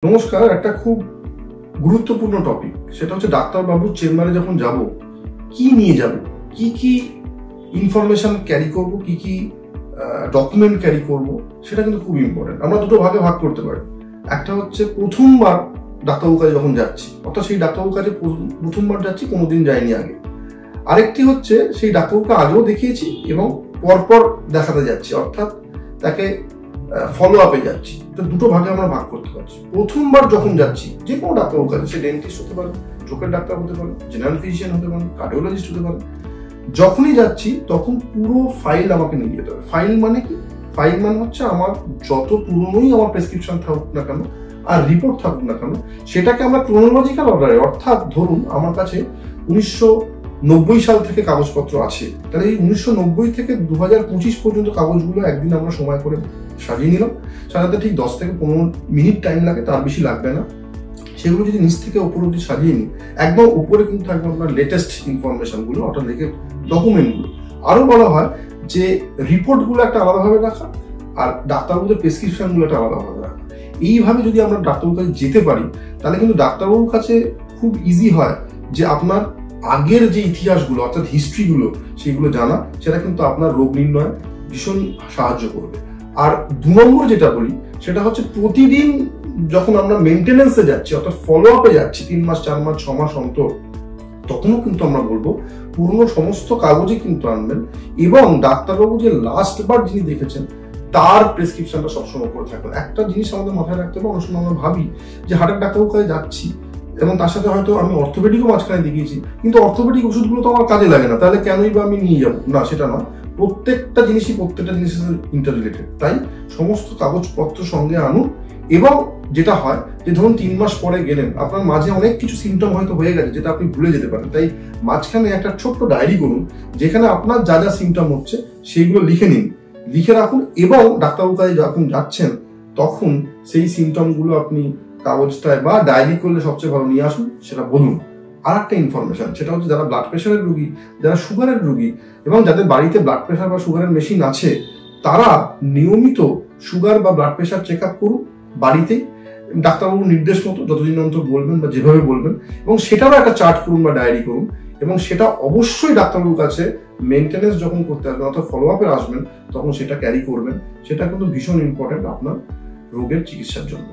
নমস্কার, একটা খুব গুরুত্বপূর্ণ টপিক, সেটা হচ্ছে ডাক্তারবাবুর চেম্বারে যখন যাব কি নিয়ে যাব, কি কি ইনফরমেশন ক্যারি করব, কি কি ডকুমেন্ট ক্যারি করব, সেটা কিন্তু খুব ইম্পর্টেন্ট। আমরা দুটো ভাগে ভাগ করতে পারি। একটা হচ্ছে প্রথমবার ডাক্তারবাবুর কাছে যখন যাচ্ছি, অর্থাৎ সেই ডাক্তারবাবুর কাছে প্রথমবার যাচ্ছি, কোনোদিন যাইনি আগে। আরেকটি হচ্ছে সেই ডাক্তারবাবুকে আগেও দেখিয়েছি এবং পরপর দেখাতে যাচ্ছি, অর্থাৎ তাকে ফলো আপে যাচ্ছি। তো দুটো ভাগে আমরা ভাগ করতে পারছি। প্রথমবার যখন যাচ্ছি যে কোনো ডাক্তারবাবুর কাছে, সে ডেন্টিস্ট হতে পারে, চোখের ডাক্তার হতে পারে, জেনারেল ফিজিশিয়ান হতে পারে, কার্ডিওলজিস্ট হতে পারে, যখনই যাচ্ছি তখন পুরো ফাইল আমাকে নিয়ে যেতে হবে। ফাইল মানে কি? ফাইল মানে হচ্ছে আমার যত পুরনোই আমার প্রেসক্রিপশন থাকুক না কেন আর রিপোর্ট থাকুক না কেন, সেটাকে আমরা ক্রোনোলজিক্যাল অর্ডারে, অর্থাৎ ধরুন আমার কাছে 1990 সাল থেকে কাগজপত্র আছে, তাহলে এই 1990 থেকে 2025 পর্যন্ত কাগজগুলো একদিন আমরা সময় করে সাজিয়ে নিলাম। সাজাতে ঠিক 10 থেকে 15 মিনিট টাইম লাগে, তার বেশি লাগবে না। সেগুলো যদি নিচ থেকে উপর অব্দি সাজিয়ে নিই, একদম উপরে কিন্তু থাকবে আপনার লেটেস্ট ইনফরমেশনগুলো, অর্থাৎ ডকুমেন্টগুলো। আরো বলা হয় যে রিপোর্টগুলো একটা আলাদাভাবে রাখা আর ডাক্তারবাবুদের প্রেসক্রিপশনগুলো একটা আলাদাভাবে রাখা। এইভাবে যদি আমরা ডাক্তারবাবুর কাছে যেতে পারি, তাহলে কিন্তু ডাক্তারবাবুর কাছে খুব ইজি হয় যে আপনার আগের যে ইতিহাসগুলো, অর্থাৎ হিস্ট্রিগুলো, সেগুলো জানা, সেটা কিন্তু আপনার রোগ নির্ণয়ে ভীষণ সাহায্য করবে। আর 2 নম্বর যেটা বলি, সেটা হচ্ছে প্রতিদিন যখন আমরা মেনটেনেন্সে যাচ্ছি, অর্থাৎ ফলো আপে যাচ্ছি 3 মাস 4 মাস 6 মাস অন্তর, তখনও কিন্তু আমরা বলবো পুরনো সমস্ত কাগজই কিন্তু আনবেন এবং ডাক্তারবাবু যে লাস্ট বার যিনি দেখেছেন তার প্রেসক্রিপশনটা সবসময় করে থাকবেন। একটা জিনিস আমাদের মাথায় রাখতে হবে, অনেক সময় আমরা ভাবি যে হার্টের ডাক্তারবাবুর কাছে যাচ্ছি এবং তার সাথে হয়তো আমি অর্থোপেডিকও মাঝখানে দেখিয়েছি, কিন্তু অর্থোপেডিক ওষুধগুলো তো আমার কাজে লাগে না, তাহলে কেনই বা আমি নিয়ে যাবো? না, সেটা নয়। প্রত্যেকটা জিনিসের ইন্টার রিলেটেড। তাই সমস্ত কাগজপত্র সঙ্গে আনুন। এবং যেটা হয় যে ধরুন 3 মাস পরে গেলেন, আপনার মাঝে অনেক কিছু সিমটম হয়তো হয়ে গেছে যেটা আপনি ভুলে যেতে পারেন, তাই মাঝখানে একটা ছোট্ট ডায়েরি করুন, যেখানে আপনার যা যা সিমটম হচ্ছে সেইগুলো লিখে নিন, লিখে রাখুন এবং ডাক্তারবাবুর কাছে যখন যাচ্ছেন তখন সেই সিমটমগুলো আপনি কাগজটায় বা ডায়েরি করলে সবচেয়ে ভালো নিয়ে আসুন, সেটা বলুন। আর একটা ইনফরমেশন, সেটা হচ্ছে যারা ব্লাড প্রেশারের রোগী, যারা সুগারের রোগী এবং যাদের বাড়িতে ব্লাড প্রেশার বা সুগারের মেশিন আছে, তারা নিয়মিত সুগার বা ব্লাড প্রেশার চেক আপ করুন বাড়িতেই, ডাক্তারবাবুর নির্দেশ মতো যতদিন অন্তর বলবেন বা যেভাবে বলবেন, এবং সেটারও একটা চার্ট করুন বা ডায়েরি করুন। এবং সেটা অবশ্যই ডাক্তারবাবুর কাছে মেনটেনেন্স যখন করতে আসবেন, অর্থাৎ ফলো আপে আসবেন, তখন সেটা ক্যারি করবেন। সেটা কিন্তু ভীষণ ইম্পর্টেন্ট আপনার রোগের চিকিৎসার জন্য।